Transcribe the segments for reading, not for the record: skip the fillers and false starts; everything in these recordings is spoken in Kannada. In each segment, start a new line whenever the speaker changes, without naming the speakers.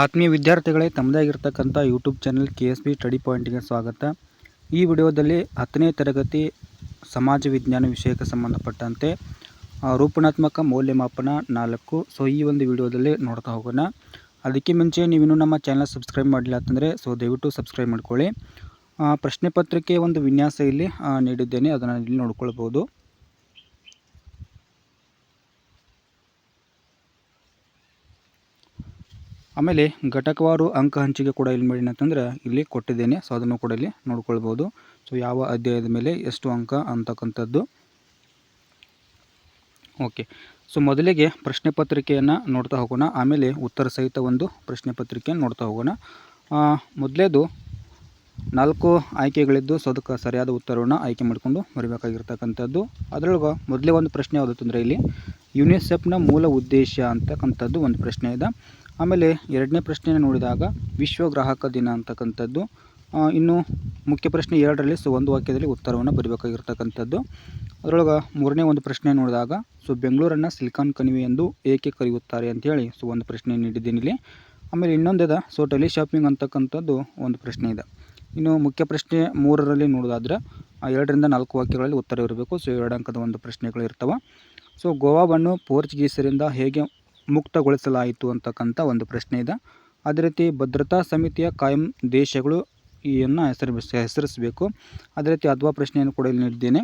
ಆತ್ಮೀಯ ವಿದ್ಯಾರ್ಥಿಗಳೇ, ತಮ್ಮದೇ ಆಗಿರ್ತಕ್ಕಂಥ ಯೂಟ್ಯೂಬ್ ಚಾನಲ್ KSB ಸ್ಟಡಿ ಪಾಯಿಂಟ್ಗೆ ಸ್ವಾಗತ. ಈ ವಿಡಿಯೋದಲ್ಲಿ 10ನೇ ತರಗತಿ ಸಮಾಜ ವಿಜ್ಞಾನ ವಿಷಯಕ್ಕೆ ಸಂಬಂಧಪಟ್ಟಂತೆ ರೂಪಣಾತ್ಮಕ ಮೌಲ್ಯಮಾಪನ 4. ಈ ಒಂದು ವಿಡಿಯೋದಲ್ಲಿ ನೋಡ್ತಾ ಹೋಗೋಣ. ಅದಕ್ಕೆ ಮುಂಚೆ ನೀವಿನ್ನೂ ನಮ್ಮ ಚಾನಲ್ ಸಬ್ಸ್ಕ್ರೈಬ್ ಮಾಡಿಲ್ಲ ಅಂತಂದರೆ ದಯವಿಟ್ಟು ಸಬ್ಸ್ಕ್ರೈಬ್ ಮಾಡ್ಕೊಳ್ಳಿ. ಪ್ರಶ್ನೆ ಪತ್ರಿಕೆ ಒಂದು ವಿನ್ಯಾಸ ಇಲ್ಲಿ ನೀಡಿದ್ದೇನೆ, ಅದನ್ನು ಇಲ್ಲಿ ನೋಡ್ಕೊಳ್ಬೋದು. ಆಮೇಲೆ ಘಟಕವಾರು ಅಂಕ ಹಂಚಿಕೆ ಕೂಡ ಇಲ್ಲಿ ಮಾಡಿ ಅಂತಂದ್ರೆ ಇಲ್ಲಿ ಕೊಟ್ಟಿದ್ದೇನೆ. ಸೊ ಅದನ್ನು ಕೂಡ ಇಲ್ಲಿ ನೋಡ್ಕೊಳ್ಬೋದು. ಸೊ ಯಾವ ಅಧ್ಯಾಯದ ಮೇಲೆ ಎಷ್ಟು ಅಂಕ ಅಂತಕ್ಕಂಥದ್ದು. ಓಕೆ, ಸೊ ಮೊದಲಿಗೆ ಪ್ರಶ್ನೆ ಪತ್ರಿಕೆಯನ್ನು ನೋಡ್ತಾ ಹೋಗೋಣ. ಆಮೇಲೆ ಉತ್ತರ ಸಹಿತ ಒಂದು ಪ್ರಶ್ನೆ ಪತ್ರಿಕೆಯನ್ನು ನೋಡ್ತಾ ಹೋಗೋಣ. ಮೊದಲೇದು 4 ಆಯ್ಕೆಗಳಿದ್ದು, ಸೊ ಅದಕ್ಕೆ ಸರಿಯಾದ ಉತ್ತರವನ್ನು ಆಯ್ಕೆ ಮಾಡಿಕೊಂಡು ಬರಬೇಕಾಗಿರ್ತಕ್ಕಂಥದ್ದು. ಅದರೊಳಗೆ ಮೊದಲೇ ಒಂದು ಪ್ರಶ್ನೆ ಯಾವುದಂತಂದರೆ ಅಂದರೆ ಇಲ್ಲಿ ಯುನಿಸೆಫ್ನ ಮೂಲ ಉದ್ದೇಶ ಅಂತಕ್ಕಂಥದ್ದು ಒಂದು ಪ್ರಶ್ನೆ ಇದೆ. ಆಮೇಲೆ ಎರಡನೇ ಪ್ರಶ್ನೆಯನ್ನು ನೋಡಿದಾಗ ವಿಶ್ವ ಗ್ರಾಹಕ ದಿನ ಅಂತಕ್ಕಂಥದ್ದು. ಇನ್ನು ಮುಖ್ಯ ಪ್ರಶ್ನೆ 2ರಲ್ಲಿ ಒಂದು ವಾಕ್ಯದಲ್ಲಿ ಉತ್ತರವನ್ನು ಬರಬೇಕಾಗಿರ್ತಕ್ಕಂಥದ್ದು. ಅದರೊಳಗೆ ಮೂರನೇ ಒಂದು ಪ್ರಶ್ನೆ ನೋಡಿದಾಗ ಬೆಂಗಳೂರನ್ನು ಸಿಲಿಕಾನ್ ಕಣಿವೆ ಎಂದು ಏಕೆ ಕರೆಯುತ್ತಾರೆ ಅಂಥೇಳಿ ಒಂದು ಪ್ರಶ್ನೆ ನೀಡಿದ್ದೀನಿ ಇಲ್ಲಿ. ಆಮೇಲೆ ಇನ್ನೊಂದಿದೆ ಟೆಲಿ ಶಾಪಿಂಗ್ ಅಂತಕ್ಕಂಥದ್ದು ಒಂದು ಪ್ರಶ್ನೆ ಇದೆ. ಇನ್ನು ಮುಖ್ಯ ಪ್ರಶ್ನೆ 3ರಲ್ಲಿ ನೋಡೋದಾದ್ರೆ 2ರಿಂದ 4 ವಾಕ್ಯಗಳಲ್ಲಿ ಉತ್ತರ ಇರಬೇಕು. 2 ಅಂಕದ ಒಂದು ಪ್ರಶ್ನೆಗಳು ಇರ್ತವೆ. ಗೋವಾವನ್ನು ಪೋರ್ಚುಗೀಸರಿಂದ ಹೇಗೆ ಮುಕ್ತಗೊಳಿಸಲಾಯಿತು ಅಂತಕ್ಕಂಥ ಒಂದು ಪ್ರಶ್ನೆ ಇದೆ. ಅದೇ ರೀತಿ ಭದ್ರತಾ ಸಮಿತಿಯ ಕಾಯಂ ದೇಶಗಳು ಇನ್ನು ಹೆಸರಿಸಬೇಕು. ಅದೇ ರೀತಿ ಅಥವಾ ಪ್ರಶ್ನೆಯನ್ನು ಕೂಡ ಇಲ್ಲಿ ನೀಡಿದ್ದೇನೆ.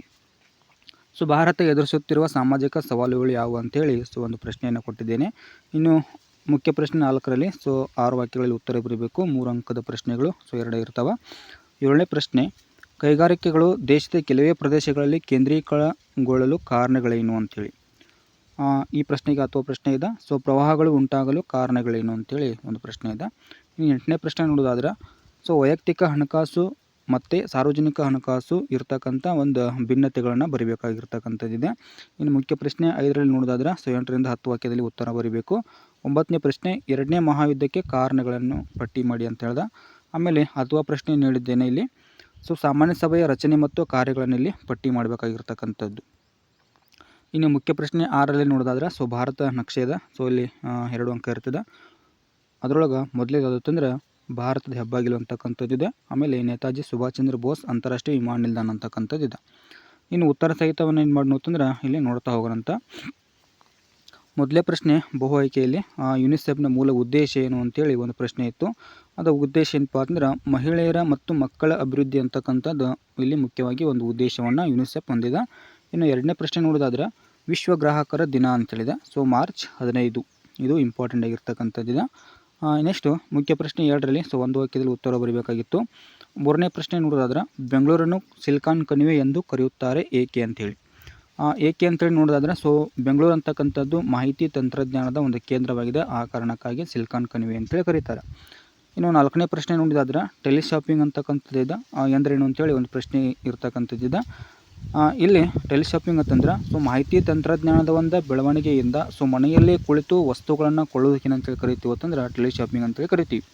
ಭಾರತ ಎದುರಿಸುತ್ತಿರುವ ಸಾಮಾಜಿಕ ಸವಾಲುಗಳು ಯಾವುವು ಅಂತೇಳಿ ಒಂದು ಪ್ರಶ್ನೆಯನ್ನು ಕೊಟ್ಟಿದ್ದೇನೆ. ಇನ್ನು ಮುಖ್ಯ ಪ್ರಶ್ನೆ 4ರಲ್ಲಿ 6 ವಾಕ್ಯಗಳಲ್ಲಿ ಉತ್ತರ ಬರಬೇಕು. 3 ಅಂಕದ ಪ್ರಶ್ನೆಗಳು 2 ಇರ್ತವೆ. 7ನೇ ಪ್ರಶ್ನೆ ಕೈಗಾರಿಕೆಗಳು ದೇಶದ ಕೆಲವೇ ಪ್ರದೇಶಗಳಲ್ಲಿ ಕೇಂದ್ರೀಕರಣಗೊಳ್ಳಲು ಕಾರಣಗಳೇನು ಅಂತೇಳಿ ಈ ಪ್ರಶ್ನೆಗೆ ಅಥವಾ ಪ್ರಶ್ನೆ ಇದೆ. ಪ್ರವಾಹಗಳು ಉಂಟಾಗಲು ಕಾರಣಗಳೇನು ಅಂತೇಳಿ ಒಂದು ಪ್ರಶ್ನೆ ಇದೆ. ಇನ್ನು 8ನೇ ಪ್ರಶ್ನೆ ನೋಡೋದಾದ್ರೆ ವೈಯಕ್ತಿಕ ಹಣಕಾಸು ಮತ್ತು ಸಾರ್ವಜನಿಕ ಹಣಕಾಸು ಇರ್ತಕ್ಕಂಥ ಒಂದು ಭಿನ್ನತೆಗಳನ್ನು ಬರೀಬೇಕಾಗಿರ್ತಕ್ಕಂಥದ್ದಿದೆ. ಇನ್ನು ಮುಖ್ಯ ಪ್ರಶ್ನೆ 5ರಲ್ಲಿ ನೋಡೋದಾದ್ರೆ 8ರಿಂದ 10 ವಾಕ್ಯದಲ್ಲಿ ಉತ್ತರ ಬರೀಬೇಕು. 9ನೇ ಪ್ರಶ್ನೆ 2ನೇ ಮಹಾಯುದ್ಧಕ್ಕೆ ಕಾರಣಗಳನ್ನು ಪಟ್ಟಿ ಮಾಡಿ ಅಂತ ಹೇಳ್ದ. ಆಮೇಲೆ ಅಥವಾ ಪ್ರಶ್ನೆ ನೀಡಿದ್ದೇನೆ ಇಲ್ಲಿ. ಸಾಮಾನ್ಯ ಸಭೆಯ ರಚನೆ ಮತ್ತು ಕಾರ್ಯಗಳನ್ನು ಇಲ್ಲಿ ಪಟ್ಟಿ ಮಾಡಬೇಕಾಗಿರ್ತಕ್ಕಂಥದ್ದು. ಇನ್ನು ಮುಖ್ಯ ಪ್ರಶ್ನೆ 6ರಲ್ಲಿ ನೋಡೋದಾದ್ರೆ ಭಾರತ ನಕ್ಷೆ ಇದೆ. ಇಲ್ಲಿ 2 ಅಂಕ ಇರ್ತದೆ. ಅದರೊಳಗೆ ಮೊದಲೇದು ಯಾವುದಂತಂದ್ರೆ ಭಾರತದ ಹೆಬ್ಬಾಗಿಲು ಅಂತಕ್ಕಂಥದ್ದಿದೆ. ಆಮೇಲೆ ನೇತಾಜಿ ಸುಭಾಷ್ ಚಂದ್ರ ಬೋಸ್ ಅಂತಾರಾಷ್ಟ್ರೀಯ ವಿಮಾನ ನಿಲ್ದಾಣ ಅಂತಕ್ಕಂಥದ್ದಿದೆ. ಇನ್ನು ಉತ್ತರ ಸಹಿತವನ್ನು ಏನು ಮಾಡಿ ಅಂತಂದ್ರೆ ಇಲ್ಲಿ ನೋಡ್ತಾ ಹೋಗೋಣಂತ. ಮೊದಲೇ ಪ್ರಶ್ನೆ ಬಹು ಆಯ್ಕೆಯಲ್ಲಿ ಯುನಿಸೆಫ್ನ ಮೂಲ ಉದ್ದೇಶ ಏನು ಅಂತೇಳಿ ಒಂದು ಪ್ರಶ್ನೆ ಇತ್ತು. ಅದು ಉದ್ದೇಶ ಏನಪ್ಪ ಅಂದ್ರೆ ಮಹಿಳೆಯರ ಮತ್ತು ಮಕ್ಕಳ ಅಭಿವೃದ್ಧಿ ಅಂತಕ್ಕಂಥದ್ದು ಇಲ್ಲಿ ಮುಖ್ಯವಾಗಿ ಒಂದು ಉದ್ದೇಶವನ್ನು ಯುನಿಸೆಫ್ ಹೊಂದಿದೆ. ಇನ್ನು 2ನೇ ಪ್ರಶ್ನೆ ನೋಡೋದಾದ್ರೆ ವಿಶ್ವ ಗ್ರಾಹಕರ ದಿನ ಅಂತೇಳಿದೆ. ಮಾರ್ಚ್ 15 ಇದು ಇಂಪಾರ್ಟೆಂಟ್ ಆಗಿರ್ತಕ್ಕಂಥದ್ದಿದೆ. ನೆಕ್ಸ್ಟು ಮುಖ್ಯ ಪ್ರಶ್ನೆ 2ರಲ್ಲಿ ಒಂದು ವಾಕ್ಯದಲ್ಲಿ ಉತ್ತರ ಬರೀಬೇಕಾಗಿತ್ತು. 3ನೇ ಪ್ರಶ್ನೆ ನೋಡೋದಾದ್ರೆ ಬೆಂಗಳೂರನ್ನು ಸಿಲಿಕಾನ್ ಕಣಿವೆ ಎಂದು ಕರೆಯುತ್ತಾರೆ ಏಕೆ ಅಂತೇಳಿ ಏಕೆ ಅಂತೇಳಿ ನೋಡೋದಾದ್ರೆ ಬೆಂಗಳೂರು ಅಂತಕ್ಕಂಥದ್ದು ಮಾಹಿತಿ ತಂತ್ರಜ್ಞಾನದ ಒಂದು ಕೇಂದ್ರವಾಗಿದೆ. ಆ ಕಾರಣಕ್ಕಾಗಿ ಸಿಲಿಕಾನ್ ಕಣಿವೆ ಅಂತೇಳಿ ಕರೀತಾರೆ. ಇನ್ನು 4ನೇ ಪ್ರಶ್ನೆ ನೋಡಿದಾದ್ರೆ ಟೆಲಿ ಶಾಪಿಂಗ್ ಅಂತಕ್ಕಂಥದ್ದಿದೆ. ಎಂದ್ರೇನು ಅಂತೇಳಿ ಒಂದು ಪ್ರಶ್ನೆ ಇರ್ತಕ್ಕಂಥದ್ದಿದೆ. ಇಲ್ಲಿ ಟೆಲಿ ಶಾಪಿಂಗ್ ಅಂತಂದ್ರೆ ಮಾಹಿತಿ ತಂತ್ರಜ್ಞಾನದ ಒಂದು ಬೆಳವಣಿಗೆಯಿಂದ ಮನೆಯಲ್ಲೇ ಕುಳಿತು ವಸ್ತುಗಳನ್ನು ಕೊಳ್ಳೋದಕ್ಕೇನು ಅಂತೇಳಿ ಕರಿತೀವಿ ಅಂತಂದ್ರೆ ಟೆಲಿ ಶಾಪಿಂಗ್ ಅಂತೇಳಿ ಕರಿತೀವಿ.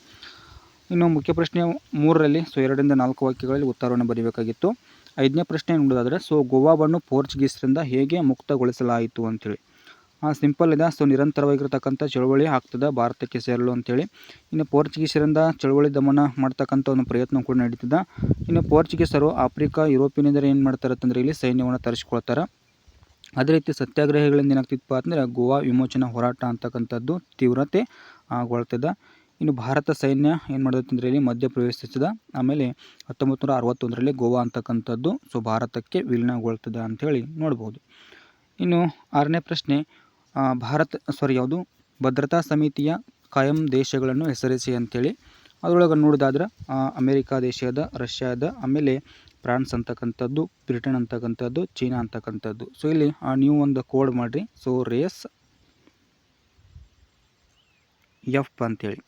ಇನ್ನು ಮುಖ್ಯ ಪ್ರಶ್ನೆ 3ರಲ್ಲಿ 2ರಿಂದ 4 ವಾಕ್ಯಗಳಲ್ಲಿ ಉತ್ತರವನ್ನು ಬರೀಬೇಕಾಗಿತ್ತು. 5ನೇ ಪ್ರಶ್ನೆ ನೋಡೋದಾದ್ರೆ ಗೋವಾವನ್ನು ಪೋರ್ಚುಗೀಸರಿಂದ ಹೇಗೆ ಮುಕ್ತಗೊಳಿಸಲಾಯಿತು ಅಂತೇಳಿ ಸಿಂಪಲ್ ಇದೆ. ನಿರಂತರವಾಗಿರ್ತಕ್ಕಂಥ ಚಳವಳಿ ಆಗ್ತದೆ ಭಾರತಕ್ಕೆ ಸೇರಲು ಅಂತೇಳಿ. ಇನ್ನು ಪೋರ್ಚುಗೀಸರಿಂದ ಚಳವಳಿ ದಮನ ಮಾಡ್ತಕ್ಕಂಥ ಒಂದು ಪ್ರಯತ್ನ ಕೂಡ ನಡೀತದೆ. ಇನ್ನು ಪೋರ್ಚುಗೀಸರು ಆಫ್ರಿಕಾ ಯುರೋಪಿನಿಂದ ಏನು ಮಾಡ್ತಾರೆ ಅಂತಂದರೆ ಇಲ್ಲಿ ಸೈನ್ಯವನ್ನು ತರಿಸ್ಕೊಳ್ತಾರೆ. ಅದೇ ರೀತಿ ಸತ್ಯಾಗ್ರಹಗಳಿಂದ ಏನಾಗ್ತಿತ್ತಪ್ಪ ಅಂದರೆ ಗೋವಾ ವಿಮೋಚನಾ ಹೋರಾಟ ಅಂತಕ್ಕಂಥದ್ದು ತೀವ್ರತೆ ಗೊಳ್ತದೆ. ಇನ್ನು ಭಾರತ ಸೈನ್ಯ ಏನು ಮಾಡೋದಂದರೆ ಇಲ್ಲಿ ಮಧ್ಯಪ್ರವೇಶಿಸಿದ. ಆಮೇಲೆ 1961ರಲ್ಲಿ ಗೋವಾ ಅಂತಕ್ಕಂಥದ್ದು ಭಾರತಕ್ಕೆ ವಿಲೀನಗೊಳ್ತದೆ ಅಂಥೇಳಿ ನೋಡ್ಬೋದು. ಇನ್ನು 6ನೇ ಪ್ರಶ್ನೆ ಭದ್ರತಾ ಸಮಿತಿಯ ಕಾಯಂ ದೇಶಗಳನ್ನು ಹೆಸರಿಸಿ ಅಂತೇಳಿ ಅದರೊಳಗೆ ನೋಡೋದಾದ್ರೆ ಅಮೇರಿಕಾ ದೇಶದ, ರಷ್ಯಾದ, ಆಮೇಲೆ ಫ್ರಾನ್ಸ್ ಅಂತಕ್ಕಂಥದ್ದು, ಬ್ರಿಟನ್ ಅಂತಕ್ಕಂಥದ್ದು, ಚೀನಾ ಅಂತಕ್ಕಂಥದ್ದು. ಇಲ್ಲಿ ನೀವು ಒಂದು ಕೋಡ್ ಮಾಡಿರಿ. ರೇಸ್ ಎಫ್ ಅಂತೇಳಿ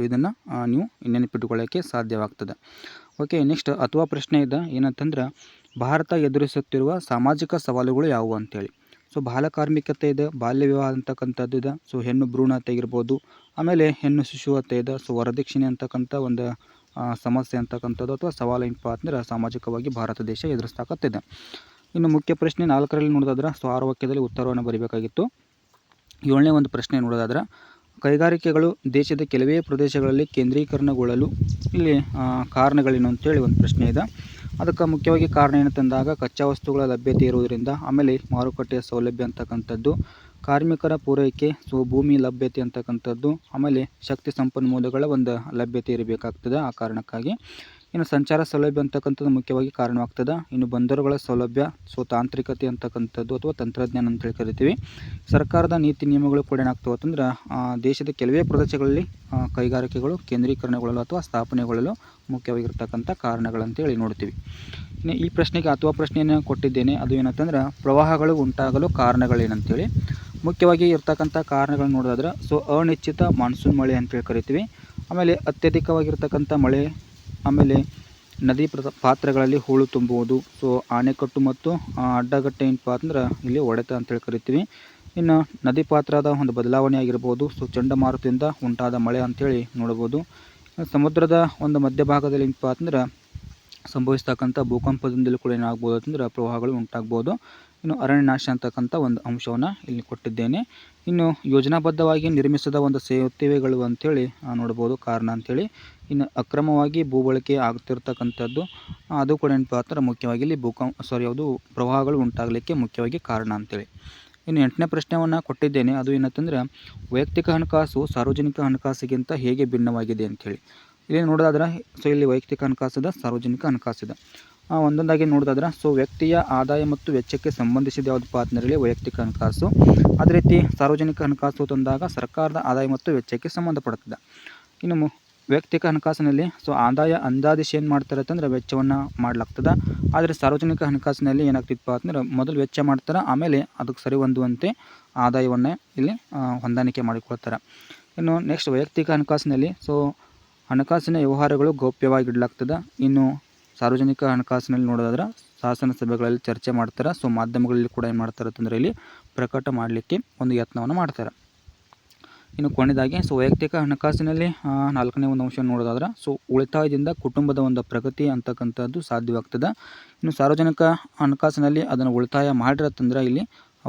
ಇದನ್ನು ನೀವು ನೆನಪಿಟ್ಟುಕೊಳ್ಳೋಕ್ಕೆ ಸಾಧ್ಯವಾಗ್ತದೆ. ಓಕೆ, ನೆಕ್ಸ್ಟ್ ಅಥವಾ ಪ್ರಶ್ನೆ ಇದೆ ಏನಂತಂದ್ರೆ ಭಾರತ ಎದುರಿಸುತ್ತಿರುವ ಸಾಮಾಜಿಕ ಸವಾಲುಗಳು ಯಾವುವು ಅಂತೇಳಿ ಬಾಲಕಾರ್ಮಿಕತೆ ಇದೆ, ಬಾಲ್ಯ ವಿವಾಹ ಅಂತಕ್ಕಂಥದ್ದು ಇದೆ. ಹೆಣ್ಣು ಭ್ರೂಣತೆ ಆಗಿರ್ಬೋದು. ಆಮೇಲೆ ಹೆಣ್ಣು ಶಿಶುಹತ್ಯೆ ಇದೆ. ವರದಕ್ಷಿಣೆ ಅಂತಕ್ಕಂಥ ಒಂದು ಸಮಸ್ಯೆ ಅಂತಕ್ಕಂಥದ್ದು ಅಥವಾ ಸವಾಲು ಏನಪ್ಪ ಅಂದ್ರೆ ಸಾಮಾಜಿಕವಾಗಿ ಭಾರತ ದೇಶ ಎದುರಿಸ್ತಕ್ಕಂಥದ್ದು. ಇನ್ನು ಮುಖ್ಯ ಪ್ರಶ್ನೆ 4ರಲ್ಲಿ ನೋಡೋದಾದ್ರೆ 6 ವಾಕ್ಯದಲ್ಲಿ ಉತ್ತರವನ್ನು ಬರೀಬೇಕಾಗಿತ್ತು. 7ನೇ ಒಂದು ಪ್ರಶ್ನೆ ನೋಡೋದಾದ್ರೆ ಕೈಗಾರಿಕೆಗಳು ದೇಶದ ಕೆಲವೇ ಪ್ರದೇಶಗಳಲ್ಲಿ ಕೇಂದ್ರೀಕರಣಗೊಳ್ಳಲು ಇಲ್ಲಿ ಕಾರಣಗಳೇನು ಅಂತೇಳಿ ಒಂದು ಪ್ರಶ್ನೆ ಇದೆ. ಅದಕ್ಕೆ ಮುಖ್ಯವಾಗಿ ಕಾರಣ ಏನಂತಂದಾಗ ಕಚ್ಚಾ ವಸ್ತುಗಳ ಲಭ್ಯತೆ ಇರುವುದರಿಂದ, ಆಮೇಲೆ ಮಾರುಕಟ್ಟೆಯ ಸೌಲಭ್ಯ ಅಂತಕ್ಕಂಥದ್ದು, ಕಾರ್ಮಿಕರ ಪೂರೈಕೆ, ಭೂಮಿ ಲಭ್ಯತೆ ಅಂತಕ್ಕಂಥದ್ದು, ಆಮೇಲೆ ಶಕ್ತಿ ಸಂಪನ್ಮೂಲಗಳ ಒಂದು ಲಭ್ಯತೆ ಇರಬೇಕಾಗ್ತದೆ. ಆ ಕಾರಣಕ್ಕಾಗಿ ಇನ್ನು ಸಂಚಾರ ಸೌಲಭ್ಯ ಅಂತಕ್ಕಂಥದ್ದು ಮುಖ್ಯವಾಗಿ ಕಾರಣವಾಗ್ತದೆ. ಇನ್ನು ಬಂದರುಗಳ ಸೌಲಭ್ಯ, ತಾಂತ್ರಿಕತೆ ಅಂತಕ್ಕಂಥದ್ದು ಅಥವಾ ತಂತ್ರಜ್ಞಾನ ಅಂತೇಳಿ ಕರಿತೀವಿ. ಸರ್ಕಾರದ ನೀತಿ ನಿಯಮಗಳು ಕೂಡ ಏನಾಗ್ತವೆ ಅಂತಂದ್ರೆ ದೇಶದ ಕೆಲವೇ ಪ್ರದೇಶಗಳಲ್ಲಿ ಕೈಗಾರಿಕೆಗಳು ಕೇಂದ್ರೀಕರಣಗೊಳ್ಳಲು ಅಥವಾ ಸ್ಥಾಪನೆಗೊಳ್ಳಲು ಮುಖ್ಯವಾಗಿರ್ತಕ್ಕಂಥ ಕಾರಣಗಳಂತೇಳಿ ನೋಡ್ತೀವಿ. ಇನ್ನು ಈ ಪ್ರಶ್ನೆಗೆ ಅಥವಾ ಪ್ರಶ್ನೆಯನ್ನು ಕೊಟ್ಟಿದ್ದೇನೆ, ಅದು ಏನಂತಂದ್ರೆ ಪ್ರವಾಹಗಳು ಉಂಟಾಗಲು ಕಾರಣಗಳೇನಂತೇಳಿ. ಮುಖ್ಯವಾಗಿ ಇರ್ತಕ್ಕಂಥ ಕಾರಣಗಳನ್ನ ನೋಡೋದಾದ್ರೆ ಅನಿಶ್ಚಿತ ಮಾನ್ಸೂನ್ ಮಳೆ ಅಂತೇಳಿ ಕರಿತೀವಿ. ಆಮೇಲೆ ಅತ್ಯಧಿಕವಾಗಿರ್ತಕ್ಕಂಥ ಮಳೆ, ಆಮೇಲೆ ನದಿ ಪಾತ್ರಗಳಲ್ಲಿ ಹೂಳು ತುಂಬುವುದು, ಆಣೆಕಟ್ಟು ಮತ್ತು ಅಡ್ಡಗಟ್ಟೆ ಏನಪ್ಪ ಅಂದ್ರೆ ಇಲ್ಲಿ ಹೊಡೆತ ಅಂತೇಳಿ ಕರಿತೀವಿ. ಇನ್ನು ನದಿ ಪಾತ್ರದ ಒಂದು ಬದಲಾವಣೆ ಆಗಿರ್ಬೋದು, ಚಂಡಮಾರುತದಿಂದ ಉಂಟಾದ ಮಳೆ ಅಂತೇಳಿ ನೋಡ್ಬೋದು. ಸಮುದ್ರದ ಒಂದು ಮಧ್ಯಭಾಗದಲ್ಲಿ ಏನಪ್ಪ ಅಂತಂದ್ರೆ ಸಂಭವಿಸ್ತಕ್ಕಂಥ ಭೂಕಂಪದಿಂದಲೂ ಕೂಡ ಏನಾಗ್ಬೋದು ಅಂತಂದ್ರೆ ಪ್ರವಾಹಗಳು ಉಂಟಾಗ್ಬೋದು. ಇನ್ನು ಅರಣ್ಯನಾಶ ಅಂತಕ್ಕಂಥ ಒಂದು ಅಂಶವನ್ನು ಇಲ್ಲಿ ಕೊಟ್ಟಿದ್ದೇನೆ. ಇನ್ನು ಯೋಜನಾಬದ್ಧವಾಗಿ ನಿರ್ಮಿಸಿದ ಒಂದು ಸೇತುವೆಗಳು ಅಂಥೇಳಿ ನೋಡ್ಬೋದು ಕಾರಣ ಅಂಥೇಳಿ. ಇನ್ನು ಅಕ್ರಮವಾಗಿ ಭೂಬಳಕೆ ಆಗ್ತಿರ್ತಕ್ಕಂಥದ್ದು, ಅದು ಕೂಡ ಏನಪ್ಪ ಅಂದ್ರೆ ಮುಖ್ಯವಾಗಿ ಇಲ್ಲಿ ಅದು ಪ್ರವಾಹಗಳು ಉಂಟಾಗಲಿಕ್ಕೆ ಮುಖ್ಯವಾಗಿ ಕಾರಣ ಅಂಥೇಳಿ. ಇನ್ನು 8ನೇ ಪ್ರಶ್ನೆಯನ್ನು ಕೊಟ್ಟಿದ್ದೇನೆ, ಅದು ಏನಂತಂದ್ರೆ ವೈಯಕ್ತಿಕ ಹಣಕಾಸು ಸಾರ್ವಜನಿಕ ಹಣಕಾಸಿಗಿಂತ ಹೇಗೆ ಭಿನ್ನವಾಗಿದೆ ಅಂಥೇಳಿ. ಇಲ್ಲಿ ನೋಡೋದಾದ್ರೆ ಇಲ್ಲಿ ವೈಯಕ್ತಿಕ ಹಣಕಾಸಿದೆ, ಸಾರ್ವಜನಿಕ ಹಣಕಾಸಿದೆ. ಒಂದೊಂದಾಗಿ ನೋಡೋದಾದ್ರೆ ವ್ಯಕ್ತಿಯ ಆದಾಯ ಮತ್ತು ವೆಚ್ಚಕ್ಕೆ ಸಂಬಂಧಿಸಿದ ಯಾವುದಪ್ಪ ಅಂತಂದರೆ ವೈಯಕ್ತಿಕ ಹಣಕಾಸು. ಅದೇ ರೀತಿ ಸಾರ್ವಜನಿಕ ಹಣಕಾಸು ತಂದಾಗ ಸರ್ಕಾರದ ಆದಾಯ ಮತ್ತು ವೆಚ್ಚಕ್ಕೆ ಸಂಬಂಧಪಡುತ್ತದೆ. ಇನ್ನು ವೈಯಕ್ತಿಕ ಹಣಕಾಸಿನಲ್ಲಿ ಆದಾಯ ಅಂದಾಜಿಸಿ ಏನು ಮಾಡ್ತಾರೆ ಅಂತಂದ್ರೆ ವೆಚ್ಚವನ್ನು ಮಾಡಲಾಗ್ತದೆ. ಆದರೆ ಸಾರ್ವಜನಿಕ ಹಣಕಾಸಿನಲ್ಲಿ ಏನಾಗ್ತಿತ್ತಪ್ಪ ಅಂತಂದ್ರೆ ಮೊದಲು ವೆಚ್ಚ ಮಾಡ್ತಾರೆ, ಆಮೇಲೆ ಅದಕ್ಕೆ ಸರಿ ಹೊಂದುವಂತೆ ಆದಾಯವನ್ನು ಇಲ್ಲಿ ಹೊಂದಾಣಿಕೆ ಮಾಡಿಕೊಳ್ತಾರೆ. ಇನ್ನು ನೆಕ್ಸ್ಟ್ ವೈಯಕ್ತಿಕ ಹಣಕಾಸಿನಲ್ಲಿ ಹಣಕಾಸಿನ ವ್ಯವಹಾರಗಳು ಗೌಪ್ಯವಾಗಿಡಲಾಗ್ತದೆ. ಇನ್ನು ಸಾರ್ವಜನಿಕ ಹಣಕಾಸಿನಲ್ಲಿ ನೋಡೋದಾದ್ರೆ ಶಾಸನ ಸಭೆಗಳಲ್ಲಿ ಚರ್ಚೆ ಮಾಡ್ತಾರೆ. ಮಾಧ್ಯಮಗಳಲ್ಲಿ ಕೂಡ ಏನು ಮಾಡ್ತಾರೆ ಅಂತಂದರೆ ಇಲ್ಲಿ ಪ್ರಕಟ ಮಾಡಲಿಕ್ಕೆ ಒಂದು ಯತ್ನವನ್ನು ಮಾಡ್ತಾರೆ. ಇನ್ನು ಕೊನೆಯದಾಗಿ ವೈಯಕ್ತಿಕ ಹಣಕಾಸಿನಲ್ಲಿ 4ನೇ ಒಂದು ಅಂಶ ನೋಡೋದಾದ್ರೆ ಉಳಿತಾಯದಿಂದ ಕುಟುಂಬದ ಒಂದು ಪ್ರಗತಿ ಅಂತಕ್ಕಂಥದ್ದು ಸಾಧ್ಯವಾಗ್ತದೆ. ಇನ್ನು ಸಾರ್ವಜನಿಕ ಹಣಕಾಸಿನಲ್ಲಿ ಅದನ್ನು ಉಳಿತಾಯ ಮಾಡಿರತ್ತಂದ್ರೆ ಇಲ್ಲಿ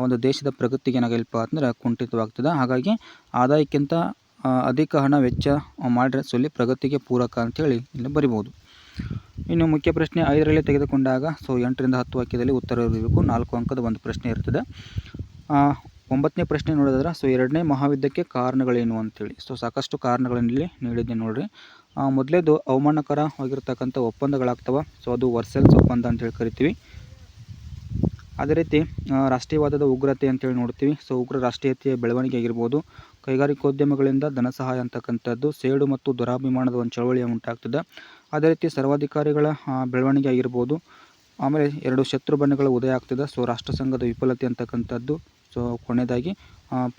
ಒಂದು ದೇಶದ ಪ್ರಗತಿಗೆ ಏನಾಗಲ್ಪ ಅಂದ್ರೆ ಕುಂಠಿತವಾಗ್ತದೆ. ಹಾಗಾಗಿ ಆದಾಯಕ್ಕಿಂತ ಅಧಿಕ ಹಣ ವೆಚ್ಚ ಮಾಡಿದ್ರೆ ಇಲ್ಲಿ ಪ್ರಗತಿಗೆ ಪೂರಕ ಅಂಥೇಳಿ ಇಲ್ಲಿ ಬರಿಬೋದು. ಇನ್ನು ಮುಖ್ಯ ಪ್ರಶ್ನೆ 5ರಲ್ಲಿ ತೆಗೆದುಕೊಂಡಾಗ 8ರಿಂದ 10 ವಾಕ್ಯದಲ್ಲಿ ಉತ್ತರ ಇರಬೇಕು. 4 ಅಂಕದ ಒಂದು ಪ್ರಶ್ನೆ ಇರ್ತದೆ. 9ನೇ ಪ್ರಶ್ನೆ ನೋಡೋದಾದ್ರೆ 2ನೇ ಮಹಾಯುದ್ಧಕ್ಕೆ ಕಾರಣಗಳೇನು ಅಂತೇಳಿ. ಸಾಕಷ್ಟು ಕಾರಣಗಳಲ್ಲಿ ನೀಡಿದ್ದೆ ನೋಡ್ರಿ. ಮೊದಲೇದು ಅವಮಾನಕರವಾಗಿರ್ತಕ್ಕಂಥ ಒಪ್ಪಂದಗಳಾಗ್ತವೆ. ಅದು ವರ್ಸೆಲ್ಸ್ ಒಪ್ಪಂದ ಅಂತೇಳಿ ಕರಿತೀವಿ. ಅದೇ ರೀತಿ ರಾಷ್ಟ್ರೀಯವಾದದ ಉಗ್ರತೆ ಅಂತೇಳಿ ನೋಡ್ತೀವಿ. ಉಗ್ರ ರಾಷ್ಟ್ರೀಯತೆಯ ಬೆಳವಣಿಗೆ ಆಗಿರ್ಬೋದು, ಕೈಗಾರಿಕೋದ್ಯಮಗಳಿಂದ ಧನ ಸಹಾಯ ಅಂತಕ್ಕಂಥದ್ದು, ಸೇಡು ಮತ್ತು ದುರಾಭಿಮಾನದ ಒಂದು ಚಳವಳಿಯ ಉಂಟಾಗ್ತದೆ. ಅದೇ ರೀತಿ ಸರ್ವಾಧಿಕಾರಿಗಳ ಬೆಳವಣಿಗೆ ಆಗಿರ್ಬೋದು. ಆಮೇಲೆ 2 ಶತ್ರು ಬಣ್ಣಗಳ ಉದಯ ಆಗ್ತದೆ. ರಾಷ್ಟ್ರಸಂಘದ ವಿಫಲತೆ ಅಂತಕ್ಕಂಥದ್ದು. ಕೊನೆಯದಾಗಿ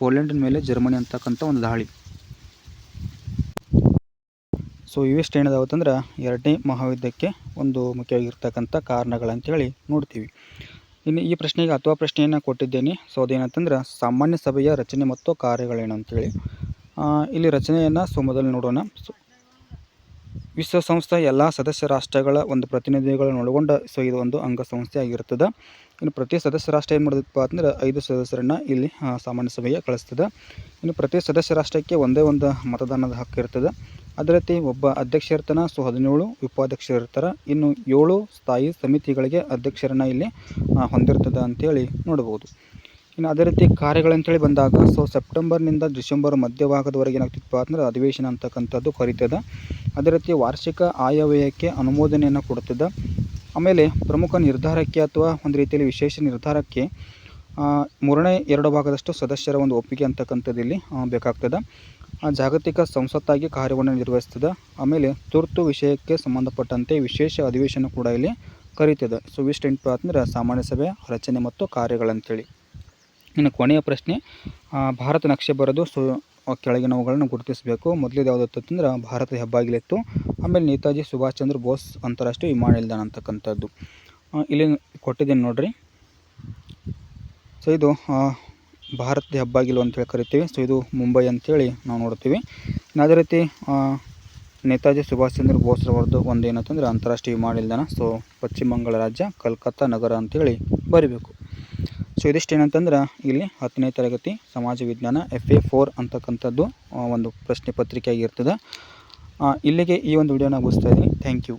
ಪೋಲೆಂಡಿನ ಮೇಲೆ ಜರ್ಮನಿ ಅಂತಕ್ಕಂಥ ಒಂದು ದಾಳಿ. ಇವೆಷ್ಟು ಏನಿದಾವತ್ತಂದ್ರೆ 2ನೇ ಮಹಾಯುದ್ಧಕ್ಕೆ ಒಂದು ಮುಖ್ಯವಾಗಿರ್ತಕ್ಕಂಥ ಕಾರಣಗಳಂತೇಳಿ ನೋಡ್ತೀವಿ. ಇನ್ನು ಈ ಪ್ರಶ್ನೆಗೆ ಅಥವಾ ಪ್ರಶ್ನೆಯನ್ನು ಕೊಟ್ಟಿದ್ದೇನೆ. ಅದೇನಂತಂದ್ರೆ ಸಾಮಾನ್ಯ ಸಭೆಯ ರಚನೆ ಮತ್ತು ಕಾರ್ಯಗಳೇನು ಅಂತೇಳಿ. ಇಲ್ಲಿ ರಚನೆಯನ್ನು ಮೊದಲು ನೋಡೋಣ. ವಿಶ್ವಸಂಸ್ಥೆ ಎಲ್ಲ ಸದಸ್ಯ ರಾಷ್ಟ್ರಗಳ ಒಂದು ಪ್ರತಿನಿಧಿಗಳನ್ನು ಒಳಗೊಂಡ ಇದು ಒಂದು ಅಂಗಸಂಸ್ಥೆ ಆಗಿರ್ತದೆ. ಇನ್ನು ಪ್ರತಿ ಸದಸ್ಯ ರಾಷ್ಟ್ರ ಏನು ಮಾಡೋದಪ್ಪ ಅಂದರೆ 5 ಸದಸ್ಯರನ್ನು ಇಲ್ಲಿ ಸಾಮಾನ್ಯ ಸಭೆಗೆ ಕಳಿಸ್ತದೆ. ಇನ್ನು ಪ್ರತಿ ಸದಸ್ಯ ರಾಷ್ಟ್ರಕ್ಕೆ ಒಂದೇ ಒಂದು ಮತದಾನದ ಹಕ್ಕು ಇರ್ತದೆ. ಅದೇ ರೀತಿ ಒಬ್ಬ ಅಧ್ಯಕ್ಷ ಇರ್ತಾನೆ. 17 ಉಪಾಧ್ಯಕ್ಷರು ಇರ್ತಾರೆ. ಇನ್ನು 7 ಸ್ಥಾಯಿ ಸಮಿತಿಗಳಿಗೆ ಅಧ್ಯಕ್ಷರನ್ನು ಇಲ್ಲಿ ಹೊಂದಿರ್ತದೆ ಅಂತೇಳಿ ನೋಡ್ಬೋದು. ಇನ್ನು ಅದೇ ರೀತಿ ಕಾರ್ಯಗಳಂತೇಳಿ ಬಂದಾಗ ಸೆಪ್ಟೆಂಬರ್ನಿಂದ ಡಿಸೆಂಬರ್ ಮಧ್ಯಭಾಗದವರೆಗೆ ಏನಾಗ್ತಿತ್ತಪ್ಪ ಅಂದರೆ ಅಧಿವೇಶನ ಅಂತಕ್ಕಂಥದ್ದು ಕರೀತದೆ. ಅದೇ ರೀತಿ ವಾರ್ಷಿಕ ಆಯವ್ಯಯಕ್ಕೆ ಅನುಮೋದನೆಯನ್ನು ಕೊಡ್ತದೆ. ಆಮೇಲೆ ಪ್ರಮುಖ ನಿರ್ಧಾರಕ್ಕೆ ಅಥವಾ ಒಂದು ರೀತಿಯಲ್ಲಿ ವಿಶೇಷ ನಿರ್ಧಾರಕ್ಕೆ 3ನೇ 2 ಭಾಗದಷ್ಟು ಸದಸ್ಯರ ಒಂದು ಒಪ್ಪಿಗೆ ಅಂತಕ್ಕಂಥದ್ದು ಇಲ್ಲಿ ಬೇಕಾಗ್ತದೆ. ಜಾಗತಿಕ ಸಂಸತ್ತಾಗಿ ಕಾರ್ಯವನ್ನು ನಿರ್ವಹಿಸ್ತದೆ. ಆಮೇಲೆ ತುರ್ತು ವಿಷಯಕ್ಕೆ ಸಂಬಂಧಪಟ್ಟಂತೆ ವಿಶೇಷ ಅಧಿವೇಶನ ಕೂಡ ಇಲ್ಲಿ ಕರೀತದೆ. ಇವಿಷ್ಟು ಏನಪ್ಪ ಅಂದರೆ ಸಾಮಾನ್ಯ ಸಭೆಯ ರಚನೆ ಮತ್ತು ಕಾರ್ಯಗಳಂತೇಳಿ. ಇನ್ನು ಕೊನೆಯ ಪ್ರಶ್ನೆ, ಭಾರತ ನಕ್ಷೆ ಬರೆದು ಕೆಳಗಿನವುಗಳನ್ನು ಗುರುತಿಸಬೇಕು. ಮೊದಲೇದು ಯಾವುದಂತಂದ್ರೆ ಭಾರತದ ಹೆಬ್ಬಾಗಿಲಿತ್ತು. ಆಮೇಲೆ ನೇತಾಜಿ ಸುಭಾಷ್ ಚಂದ್ರ ಬೋಸ್ ಅಂತಾರಾಷ್ಟ್ರೀಯ ವಿಮಾನ ನಿಲ್ದಾಣ ಅಂತಕ್ಕಂಥದ್ದು ಇಲ್ಲಿ ಕೊಟ್ಟಿದ್ದೀನಿ ನೋಡ್ರಿ. ಇದು ಭಾರತದ ಹೆಬ್ಬಾಗಿಲು ಅಂತೇಳಿ ಕರಿತೀವಿ. ಇದು ಮುಂಬೈ ಅಂಥೇಳಿ ನಾವು ನೋಡ್ತೀವಿ. ಅದೇ ರೀತಿ ನೇತಾಜಿ ಸುಭಾಷ್ ಚಂದ್ರ ಬೋಸ್ರವ್ರದ್ದು ಒಂದು ಏನಂತಂದ್ರೆ ಅಂತಾರಾಷ್ಟ್ರೀಯ ವಿಮಾನ ನಿಲ್ದಾಣ ಪಶ್ಚಿಮ ಬಂಗಾಳ ರಾಜ್ಯ ಕಲ್ಕತ್ತಾ ನಗರ ಅಂಥೇಳಿ ಬರಿಬೇಕು. ಸೊ ಇದಿಷ್ಟೇನಂತಂದ್ರೆ ಇಲ್ಲಿ 10ನೇ ತರಗತಿ ಸಮಾಜ ವಿಜ್ಞಾನ FA4 ಅಂತಕ್ಕಂಥದ್ದು ಒಂದು ಪ್ರಶ್ನೆ ಪತ್ರಿಕೆ ಆಗಿರ್ತದೆ. ಇಲ್ಲಿಗೆ ಈ ಒಂದು ವಿಡಿಯೋನ ಮುಗಿಸ್ತಾ ಇದ್ದೀನಿ. Thank you.